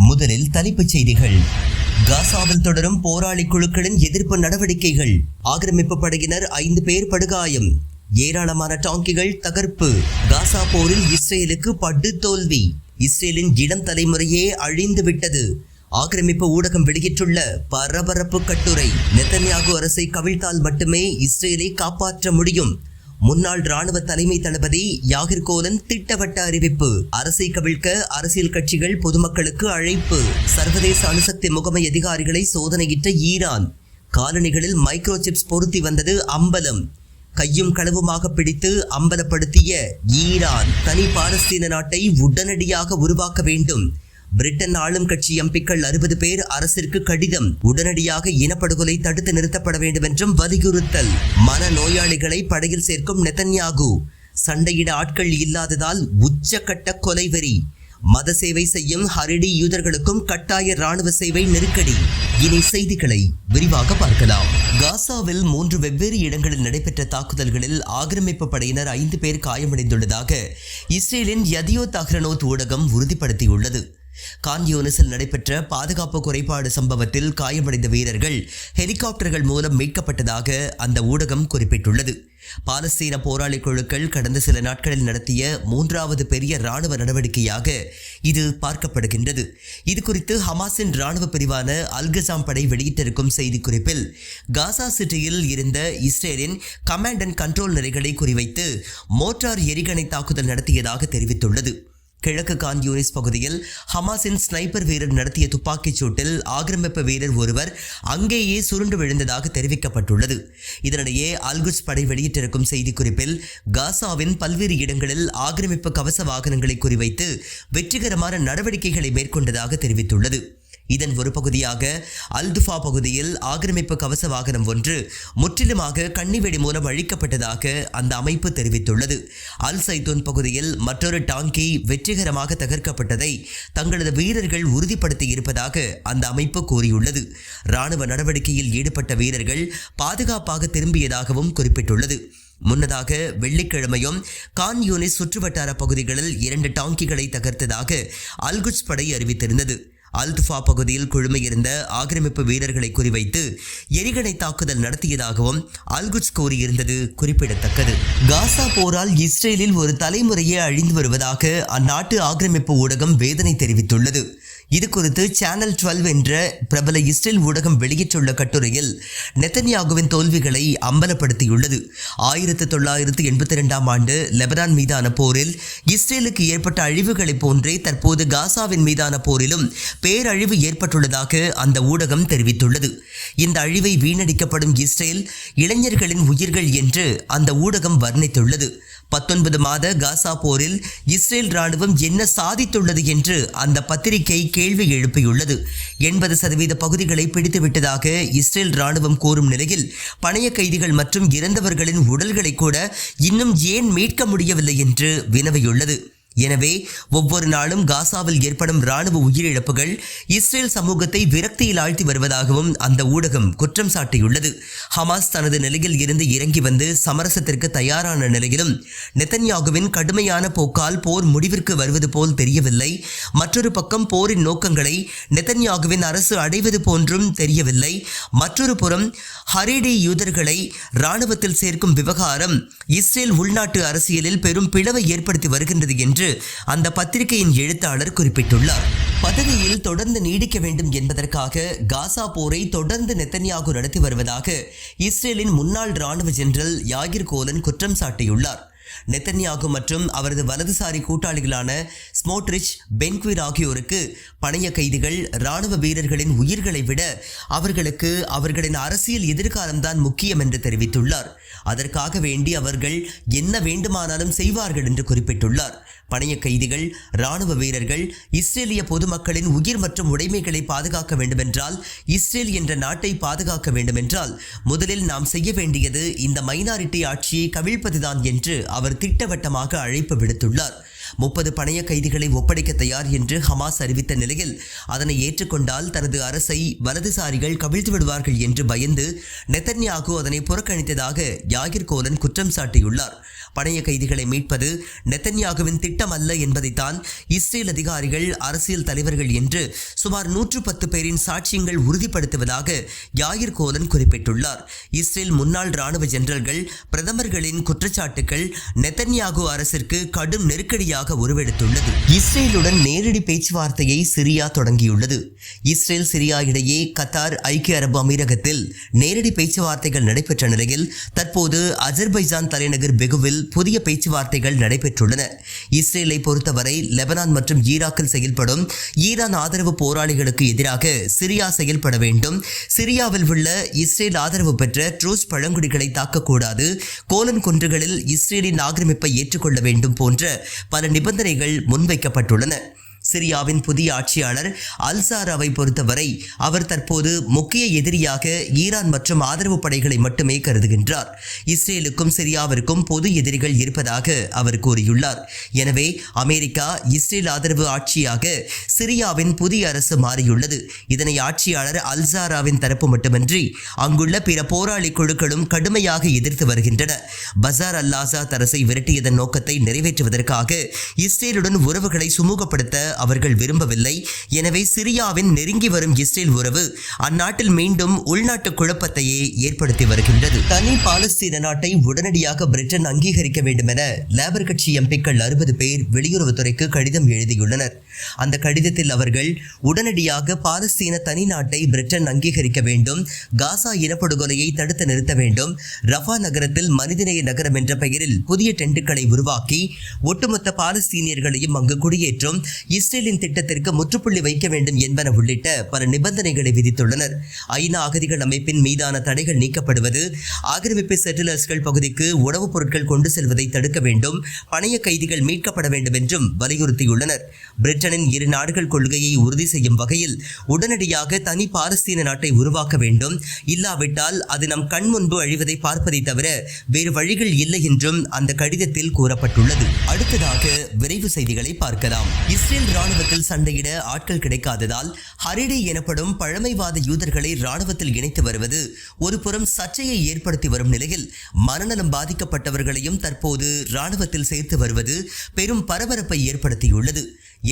முதலில் தலைப்புச் செய்திகள். காசாவில் தொடரும் போராளி குழுக்களின் எதிர்ப்பு நடவடிக்கைகள். ஆக்கிரமிப்பு படையினர் 5 பேர் படுகாயம். ஏராளமான டாங்கிகள் தகர்ப்பு. காசா போரில் இஸ்ரேலுக்கு படு தோல்வி. இஸ்ரேலின் இளம் தலைமுறையே அழிந்து விட்டது. ஆக்கிரமிப்பு ஊடகம் வெளியிட்டுள்ள பரபரப்பு கட்டுரை. நெதன்யாகு அரசை கவிழ்த்தால் மட்டுமே இஸ்ரேலை காப்பாற்ற முடியும். முன்னாள் ராணுவ தலைமை தளபதி யாகிர் கோலன் திட்டவட்ட அறிவிப்பு. அரசை கவிழ்க்க அரசியல் கட்சிகள் பொதுமக்களுக்கு அழைப்பு. சர்வதேச அணுசக்தி முகமை அதிகாரிகளை சோதனையிட்ட ஈரான். காலணிகளில் மைக்ரோ சிப்ஸ் பொருத்தி வந்தது அம்பலம். கையும் களவுமாக பிடித்து அம்பலப்படுத்திய ஈரான். தனி பாலஸ்தீன நாட்டை உடனடியாக உருவாக்க வேண்டும். பிரிட்டன் ஆளும் கட்சி எம்பிக்கள் 60 பேர் அரசிற்கு கடிதம். உடனடியாக இனப்படுகொலை தடுத்து நிறுத்தப்பட வேண்டும் என்றும் வலியுறுத்தல். மன நோயாளிகளை படையில் சேர்க்கும் நெதன்யாகு. சண்டையிட ஆட்கள் இல்லாததால் உச்சக்கட்ட கொலைவெறி. மத சேவை செய்யும் ஹரிடி யூதர்களுக்கும் கட்டாய ராணுவ சேவை நெருக்கடி. இனி செய்திகளை விரிவாக பார்க்கலாம். காசாவில் 3 வெவ்வேறு இடங்களில் நடைபெற்ற தாக்குதல்களில் ஆக்கிரமிப்பு படையினர் 5 பேர் காயமடைந்துள்ளதாக இஸ்ரேலின் யதியோத் அஹ்ரோனோத் ஊடகம் உறுதிப்படுத்தியுள்ளது. கான் யூனிஸில் நடைபெற்ற பாதுகாப்பு குறைபாடு சம்பவத்தில் காயமடைந்த வீரர்கள் ஹெலிகாப்டர்கள் மூலம் மீட்கப்பட்டதாக அந்த ஊடகம் குறிப்பிட்டுள்ளது. பாலஸ்தீன போராளி குழுக்கள் கடந்த சில நாட்களில் நடத்திய 3வது பெரிய ராணுவ நடவடிக்கையாக இது பார்க்கப்படுகின்றது. இது குறித்து ஹமாஸின் ராணுவ பிரிவான அல்கசாம் படை வெளியிட்டிருக்கும் செய்திக்குறிப்பில் காசா சிட்டியில் இருந்த இஸ்ரேலின் கமாண்ட் அண்ட் கண்ட்ரோல் நிலைகளை குறிவைத்து மோட்டார் எரிகணை தாக்குதல் நடத்தியதாக தெரிவித்துள்ளது. கிழக்கு கான் யூனிஸ் பகுதியில் ஹமாஸின் ஸ்னைப்பர் வீரர் நடத்திய துப்பாக்கிச் சூட்டில் ஆக்கிரமிப்பு வீரர் ஒருவர் அங்கேயே சுருண்டு விழுந்ததாக தெரிவிக்கப்பட்டுள்ளது. இதனிடையே அல்குட்ஸ் படை வெளியிட்டிருக்கும் செய்திக்குறிப்பில் காசாவின் பல்வேறு இடங்களில் ஆக்கிரமிப்பு கவச வாகனங்களை குறிவைத்து வெற்றிகரமான நடவடிக்கைகளை மேற்கொண்டதாக தெரிவித்துள்ளது. இதன் ஒரு பகுதியாக அல்துஃபா பகுதியில் ஆக்கிரமிப்பு கவச வாகனம் ஒன்று முற்றிலுமாக கன்னிவெடி மூலம் அழிக்கப்பட்டதாக அந்த அமைப்பு தெரிவித்துள்ளது. அல் சைத்தூன் பகுதியில் மற்றொரு டாங்கி வெற்றிகரமாக தகர்க்கப்பட்டதை தங்களது வீரர்கள் உறுதிப்படுத்தி இருப்பதாக அந்த அமைப்பு கூறியுள்ளது. ராணுவ நடவடிக்கையில் ஈடுபட்ட வீரர்கள் பாதுகாப்பாக திரும்பியதாகவும் குறிப்பிட்டுள்ளது. முன்னதாக வெள்ளிக்கிழமையும் கான் யூனிஸ் சுற்றுவட்டார பகுதிகளில் 2 டாங்கிகளை தகர்த்ததாக அல்குட்ஸ் படை அறிவித்திருந்தது. அல்துஃபா பகுதியில் குழுமையிருந்த ஆக்கிரமிப்பு வீரர்களை குறிவைத்து எரிகணை தாக்குதல் நடத்தியதாகவும் அல்குட்ஸ் கூறியிருந்தது குறிப்பிடத்தக்கது. காசா போரால் இஸ்ரேலில் ஒரு தலைமுறையே அழிந்து வருவதாக அந்நாட்டு ஆக்கிரமிப்பு ஊடகம் வேதனை தெரிவித்துள்ளது. இது குறித்து சேனல் 12 என்ற பிரபல இஸ்ரேல் ஊடகம் வெளியிட்டுள்ள கட்டுரையில் நெதன்யாகுவின் தோல்விகளை அம்பலப்படுத்தியுள்ளது. 1982ஆம் ஆண்டு லெபனான் மீதான போரில் இஸ்ரேலுக்கு ஏற்பட்ட அழிவுகளைப் போன்றே தற்போது காசாவின் மீதான போரிலும் பேரழிவு ஏற்பட்டுள்ளதாக அந்த ஊடகம் தெரிவித்துள்ளது. இந்த அழிவை வீணடிக்கப்படும் இஸ்ரேல் இளைஞர்களின் உயிர்கள் என்று அந்த ஊடகம் வர்ணித்துள்ளது. 19 மாத காசா போரில் இஸ்ரேல் ராணுவம் என்ன சாதித்துள்ளது என்று அந்த பத்திரிகை கேள்வி எழுப்பியுள்ளது. 80% பகுதிகளை பிடித்துவிட்டதாக இஸ்ரேல் ராணுவம் கூறும் நிலையில் பணைய கைதிகள் மற்றும் இறந்தவர்களின் உடல்களை கூட இன்னும் ஏன் மீட்க முடியவில்லை என்று வினவியுள்ளது. எனவே ஒவ்வொரு நாளும் காசாவில் ஏற்படும் ராணுவ உயிரிழப்புகள் இஸ்ரேல் சமூகத்தை விரக்தியில் ஆழ்த்தி வருவதாகவும் அந்த ஊடகம் குற்றம் சாட்டியுள்ளது. ஹமாஸ் தனது நிலையில் இருந்து இறங்கி வந்து சமரசத்திற்கு தயாரான நிலையிலும் நெதன்யாகுவின் கடுமையான போக்கால் போர் முடிவிற்கு வருவது போல் தெரியவில்லை. மற்றொரு பக்கம் போரின் நோக்கங்களை நெதன்யாகுவின் அரசு அடைவது போன்றும் தெரியவில்லை. மற்றொரு புறம் ஹரிடி யூதர்களை இராணுவத்தில் சேர்க்கும் விவகாரம் இஸ்ரேல் உள்நாட்டு அரசியலில் பெரும் பிளவை ஏற்படுத்தி வருகின்றது என்று அந்த பத்திரிகையின் எழுத்தாளர் குறிப்பிட்டுள்ளார். பதவியில் தொடர்ந்து நீடிக்க வேண்டும் என்பதற்காக காசா போரை தொடர்ந்து நெதன்யாகு நடத்தி வருவதாக இஸ்ரேலின் முன்னாள் ராணுவ ஜெனரல் யாகிர் கோலன் குற்றம் சாட்டியுள்ளார். நெதன்யாகு மற்றும் அவரது வலதுசாரி கூட்டாளிகளான ஸ்மோட்ரிச், பென்குவிர் ஆகியோருக்கு பணைய கைதிகள் ராணுவ வீரர்களின் உயிர்களை விட அவர்களுக்கு அவர்களின் அரசியல் எதிர்காலம்தான் முக்கியம் என்று தெரிவித்துள்ளார். அதற்காக வேண்டி அவர்கள் என்ன வேண்டுமானாலும் செய்வார்கள் என்று குறிப்பிட்டுள்ளார். பணைய கைதிகள், ராணுவ வீரர்கள், இஸ்ரேலிய பொதுமக்களின் உயிர் மற்றும் உடைமைகளை பாதுகாக்க வேண்டுமென்றால், இஸ்ரேல் என்ற நாட்டை பாதுகாக்க வேண்டுமென்றால் முதலில் நாம் செய்ய வேண்டியது இந்த மைனாரிட்டி ஆட்சியை கவிழ்ப்பதுதான் என்று அவர் திட்டவட்டமாக அழைப்பு விடுத்துள்ளார். 30 பணைய கைதிகளை ஒப்படைக்க தயார் என்று ஹமாஸ் அறிவித்த நிலையில் அதனை ஏற்றுக்கொண்டால் தனது அரசை வலதுசாரிகள் கவிழ்த்து விடுவார்கள் என்று பயந்து நெதன்யாகு அதனை புறக்கணித்ததாக யாகிர் கோலன் குற்றம் சாட்டியுள்ளார். பணைய கைதிகளை மீட்பது நெத்தன்யாகுவின் திட்டம் அல்ல என்பதைத்தான் இஸ்ரேல் அதிகாரிகள், அரசியல் தலைவர்கள் என்று சுமார் 110 பேரின் சாட்சியங்கள் உறுதிப்படுத்துவதாக யாயிர் கோலன் குறிப்பிட்டுள்ளார். இஸ்ரேல் முன்னாள் ராணுவ ஜெனரல்கள், பிரதமர்களின் குற்றச்சாட்டுகள் நெத்தன்யாகு அரசிற்கு கடும் நெருக்கடியாக உருவெடுத்துள்ளது. இஸ்ரேலுடன் நேரடி பேச்சுவார்த்தையை சிரியா தொடங்கியுள்ளது. இஸ்ரேல் சிரியா இடையே கத்தார், ஐக்கிய அரபு அமீரகத்தில் நேரடி பேச்சுவார்த்தைகள் நடைபெற்ற நிலையில் தற்போது அஜர்பைஜான் தலைநகர் பெகுவில் புதிய பேச்சுவார்த்தைகள் நடைபெற்றுள்ளன. இஸ்ரேலை பொறுத்தவரை லெபனான் மற்றும் ஈராக்கில் செயல்படும் ஈரான் ஆதரவு போராளிகளுக்கு எதிராக சிரியா செயல்பட வேண்டும். சிரியாவில் உள்ள இஸ்ரேல் ஆதரவு பெற்ற ட்ரூஸ் பழங்குடிகளை தாக்கக்கூடாது. கோலன் குன்றுகளில் இஸ்ரேலின் ஆக்கிரமிப்பை ஏற்றுக்கொள்ள வேண்டும் போன்ற பல நிபந்தனைகள் முன்வைக்கப்பட்டுள்ளன. சிரியாவின் புதிய ஆட்சியாளர் அல்சாராவை பொறுத்தவரை அவர் தற்போது முக்கிய எதிரியாக ஈரான் மற்றும் ஆதரவு படைகளை மட்டுமே கருதுகின்றார். இஸ்ரேலுக்கும் சிரியாவிற்கும் பொது எதிரிகள் இருப்பதாக அவர் கூறியுள்ளார். எனவே அமெரிக்கா இஸ்ரேல் ஆதரவு ஆட்சியாக சிரியாவின் புதிய அரசு மாறியுள்ளது. இதனை ஆட்சியாளர் அல்சாராவின் தரப்பு மட்டுமின்றி அங்குள்ள பிற போராளி குழுக்களும் கடுமையாக எதிர்த்து வருகின்றன. பசார் அல்-ஆசாத் அரசை விரட்டியதன் நோக்கத்தை நிறைவேற்றுவதற்காக இஸ்ரேலுடன் உறவுகளை சுமூகப்படுத்த அவர்கள் விரும்பவில்லை. எனவே சிரியாவின் நெருங்கி வரும் இஸ்ரேல் உறவு அந்நாட்டில் மீண்டும் உள்நாட்டு குழப்பத்தையே ஏற்படுத்தி வருகின்றது. தனி பாலஸ்தீன நாட்டை உடனடியாக பிரிட்டன் அங்கீகரிக்க வேண்டும் என லேபர் கட்சி எம்பிக்கள் 60 பேர் வெளியுறவுத்துறைக்கு கடிதம் எழுதியுள்ளனர். அந்த கடிதத்தில் அவர்கள் உடனடியாக பாலஸ்தீன தனி நாட்டை பிரிட்டன் அங்கீகரிக்க வேண்டும், காசா இனப்படுகொலையை தடுத்து நிறுத்த வேண்டும், ரஃபா நகரத்தில் மனிதநேய நகரம் என்ற பெயரில் புதிய டென்ட்டுகளை உருவாக்கி ஒட்டுமொத்த பாலஸ்தீனியர்களையும் அங்கு குடியேற்றும் இஸ்ரேலின் திட்டத்திற்கு முற்றுப்புள்ளி வைக்க வேண்டும் என்பன உள்ளிட்ட பல நிபந்தனைகளை விதித்துள்ளனர். ஐநா அகதிகள் அமைப்பின் மீதான தடைகள் நீக்கப்படுவது, ஆக்கிரமிப்பு செட்டிலர்ஸ்கள் பகுதிக்கு உணவுப் பொருட்கள் கொண்டு செல்வதை தடுக்க வேண்டும், பணைய கைதிகள் மீட்கப்பட வேண்டும் என்றும் வலியுறுத்தியுள்ளனர். பிரிட்டனின் 2 நாடுகள் கொள்கையை உறுதி செய்யும் வகையில் உடனடியாக தனி பாலஸ்தீன நாட்டை உருவாக்க வேண்டும். இல்லாவிட்டால் அது நம் கண் முன்பு அழிவதை பார்ப்பதை தவிர வேறு வழிகள் இல்லை என்றும் அந்த கடிதத்தில் கூறப்பட்டுள்ளது. அடுத்ததாக விரைவு செய்திகளை பார்க்கலாம். இஸ்ரேல் ராணுவத்தில் சண்டையிட ஆட்கள் கிடைக்காததால் ஹரிடி எனப்படும் பழமைவாத யூதர்களை ராணுவத்தில் இணைத்து வருவது ஒரு புறம் சர்ச்சையை ஏற்படுத்தி வரும் நிலையில் மனநலம் பாதிக்கப்பட்டவர்களையும் தற்போது ராணுவத்தில் சேர்த்து வருவது பெரும் பரபரப்பை ஏற்படுத்தியுள்ளது.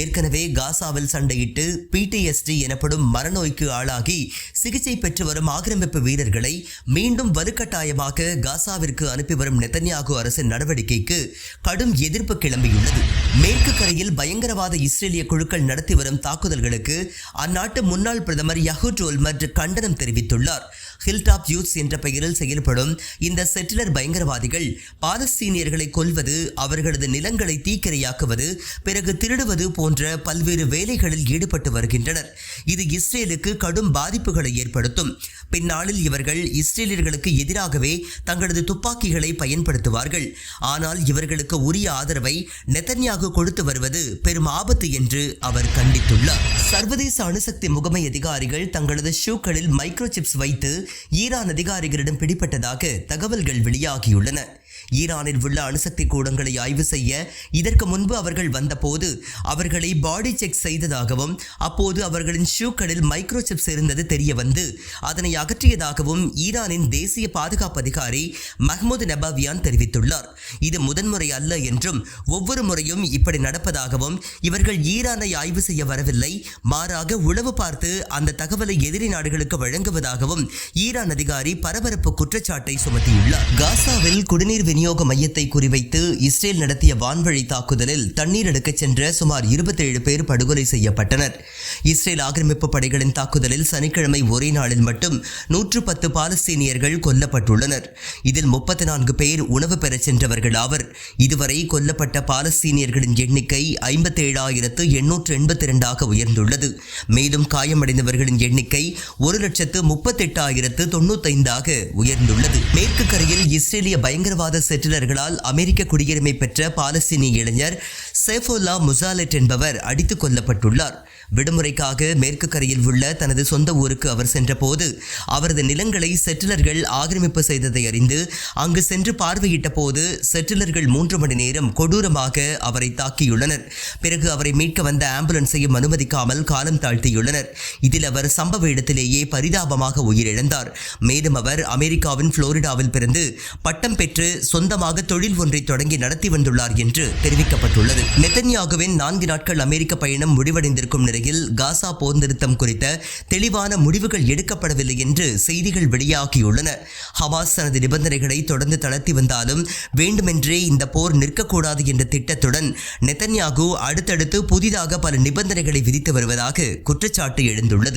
ஏற்கனவே காசாவில் சண்டையிட்டு PTSD எனப்படும் மனநோய்க்கு ஆளாகி சிகிச்சை பெற்று வரும் ஆக்கிரமிப்பு வீரர்களை மீண்டும் வலுக்கட்டாயமாக காசாவிற்கு அனுப்பி வரும் நெத்தன்யாகு அரசின் நடவடிக்கைக்கு கடும் எதிர்ப்பு கிளம்பியுள்ளது. மேற்கு கரையில் பயங்கரவாத இஸ்ரேலிய குழுக்கள் நடத்தி வரும் தாக்குதல்களுக்கு அந்நாட்டு முன்னாள் பிரதமர் யஹூட் ஓல்மர்ட் கண்டனம் தெரிவித்துள்ளார். ஹில்டாப் யூத்ஸ் என்ற பெயரில் செயல்படும் இந்த செட்டிலர் பயங்கரவாதிகள் பாலஸ்தீனியர்களை கொல்வது, அவர்களது நிலங்களை தீக்கிரையாக்குவது, பிறகு திருடுவது போன்ற பல்வேறு வேலைகளில் ஈடுபட்டு வருகின்றனர். இது இஸ்ரேலுக்கு கடும் பாதிப்புகளை ஏற்படுத்தும். பின்னாளில் இவர்கள் இஸ்ரேலியர்களுக்கு எதிராகவே தங்களது துப்பாக்கிகளை பயன்படுத்துவார்கள். ஆனால் இவர்களுக்கு உரிய ஆதரவை நெத்தன்யாகு கொடுத்து வருவது பெரும் ஆபத்து என்று அவர் கண்டித்துள்ளார். சர்வதேச அணுசக்தி முகமை அதிகாரிகள் தங்களது ஷூக்களில் மைக்ரோசிப்ஸ் வைத்து ஈரான் அதிகாரிகளிடம் பிடிபட்டதாக தகவல்கள் வெளியாகியுள்ளன. ஈரானில் உள்ள அணுசக்தி கூடங்களை ஆய்வு செய்ய இதற்கு முன்பு அவர்கள் வந்தபோது அவர்களை பாடி செக் செய்ததாகவும் அப்போது அவர்களின் ஷூக்களில் மைக்ரோசிப்ஸ் இருந்தது தெரிய வந்து அதனை அகற்றியதாகவும் ஈரானின் தேசிய பாதுகாப்பு அதிகாரி மஹ்மூத் நபாவியான் தெரிவித்துள்ளார். இது முதன்முறை அல்ல என்றும் ஒவ்வொரு முறையும் இப்படி நடப்பதாகவும் இவர்கள் ஈரானை ஆய்வு செய்ய வரவில்லை, மாறாக உளவு பார்த்து அந்த தகவலை எதிரி நாடுகளுக்கு வழங்குவதாகவும் ஈரான் அதிகாரி பரபரப்பு குற்றச்சாட்டை சுமத்தியுள்ளார். காசாவில் குடிநீர் விநியோக மையத்தை குறிவைத்து இஸ்ரேல் நடத்திய வான்வழி தாக்குதலில் தண்ணீர் எடுக்கச் சென்ற சுமார் 27 பேர் படுகொலை செய்யப்பட்டனர். இஸ்ரேல் ஆக்கிரமிப்பு படைகளின் தாக்குதலில் சனிக்கிழமை ஒரே நாளில் மட்டும் 110 பாலஸ்தீனியர்கள் கொல்லப்பட்டுள்ளனர். இதில் 34 பேர் உணவு பெறச் சென்றவர்கள் ஆவர். இதுவரை கொல்லப்பட்ட பாலஸ்தீனியர்களின் எண்ணிக்கை 57,882 உயர்ந்துள்ளது. மேலும் காயமடைந்தவர்களின் எண்ணிக்கை 1,38,095 உயர்ந்துள்ளது. மேற்கு கரையில் இஸ்ரேலிய பயங்கரவாத செட்டிலர்களால் அமெரிக்க குடியுரிமை பெற்ற பாலஸ்தீனிய இளைஞர் சேஃபுல்லா முசாலெட் என்பவர் அடித்துக் கொல்லப்பட்டுள்ளார். விடுமுறைக்காக மேற்கு கரையில் உள்ள தனது சொந்த ஊருக்கு அவர் சென்றபோது அவரது நிலங்களை செட்டிலர்கள் ஆக்கிரமிப்பு செய்ததை அறிந்து அங்கு சென்று பார்வையிட்ட போது செட்டிலர்கள் 3 மணி நேரம் கொடூரமாக அவரை தாக்கியுள்ளனர். பிறகு அவரை மீட்க வந்த ஆம்புலன்ஸையும் அனுமதிக்காமல் காலம் தாழ்த்தியுள்ளனர். இதில் அவர் சம்பவ இடத்திலேயே பரிதாபமாக உயிரிழந்தார். மேலும் அவர் அமெரிக்காவின் புளோரிடாவில் பிறந்து பட்டம் பெற்று சொந்தமாக தொழில் ஒன்றை தொடங்கி நடத்தி வந்துள்ளார் என்று தெரிவிக்கப்பட்டுள்ளது. நெதன்யாகுவின் 4 நாட்கள் அமெரிக்க பயணம் முடிவடைந்திருக்கும் நிலையில் காசா போர் நிறுத்தம் குறித்த தெளிவான முடிவுகள் எடுக்கப்படவில்லை என்று செய்திகள் வெளியாகியுள்ளன. ஹமாஸ் தனது நிபந்தனைகளை தொடர்ந்து தளர்த்தி வந்தாலும் வேண்டுமென்றே இந்த போர் நிற்கக்கூடாது என்ற திட்டத்துடன் நெதன்யாகு அடுத்தடுத்து புதிதாக பல நிபந்தனைகளை விதித்து வருவதாக குற்றச்சாட்டு எழுந்துள்ளது.